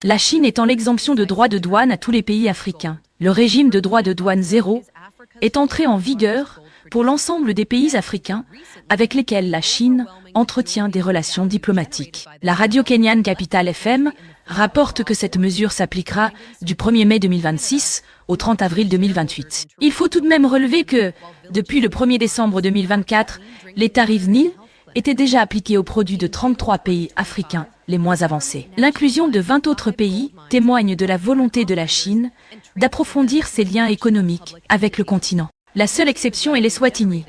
La Chine étend l'exemption de droits de douane à tous les pays africains. Le régime de droits de douane zéro est entré en vigueur pour l'ensemble des pays africains avec lesquels la Chine entretient des relations diplomatiques. La radio kenyane Capital FM rapporte que cette mesure s'appliquera du 1er mai 2026 au 30 avril 2028. Il faut tout de même relever que, depuis le 1er décembre 2024, les tarifs NIL étaient déjà appliqués aux produits de 33 pays africains les moins avancés. L'inclusion de 20 autres pays témoigne de la volonté de la Chine d'approfondir ses liens économiques avec le continent. La seule exception est l'Eswatini,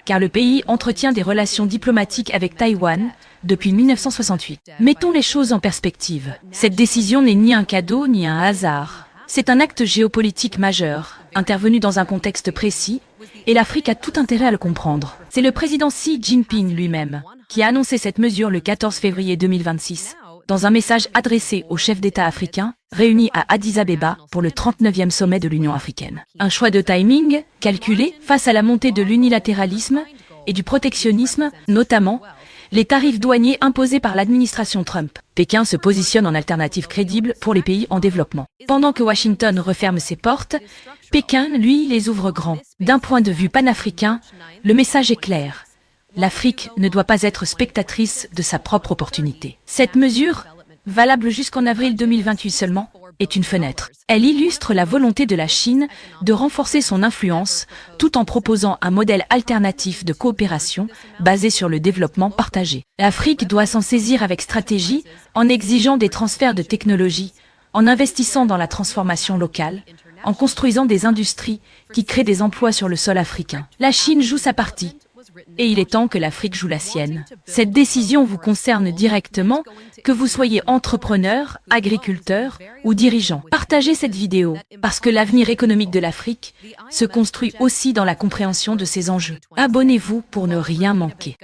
car le pays entretient des relations diplomatiques avec Taïwan depuis 1968. Mettons les choses en perspective. Cette décision n'est ni un cadeau ni un hasard. C'est un acte géopolitique majeur, intervenu dans un contexte précis, et l'Afrique a tout intérêt à le comprendre. C'est le président Xi Jinping lui-même qui a annoncé cette mesure le 14 février 2026, dans un message adressé aux chefs d'État africains réunis à Addis Abeba pour le 39e sommet de l'Union africaine. Un choix de timing calculé face à la montée de l'unilatéralisme et du protectionnisme, notamment les tarifs douaniers imposés par l'administration Trump. Pékin se positionne en alternative crédible pour les pays en développement. Pendant que Washington referme ses portes, Pékin, lui, les ouvre grand. D'un point de vue panafricain, le message est clair. L'Afrique ne doit pas être spectatrice de sa propre opportunité. Cette mesure, valable jusqu'en avril 2028 seulement, est une fenêtre. Elle illustre la volonté de la Chine de renforcer son influence tout en proposant un modèle alternatif de coopération basé sur le développement partagé. L'Afrique doit s'en saisir avec stratégie en exigeant des transferts de technologies, en investissant dans la transformation locale, en construisant des industries qui créent des emplois sur le sol africain. La Chine joue sa partie. Et il est temps que l'Afrique joue la sienne. Cette décision vous concerne directement, que vous soyez entrepreneur, agriculteur ou dirigeant. Partagez cette vidéo, parce que l'avenir économique de l'Afrique se construit aussi dans la compréhension de ces enjeux. Abonnez-vous pour ne rien manquer.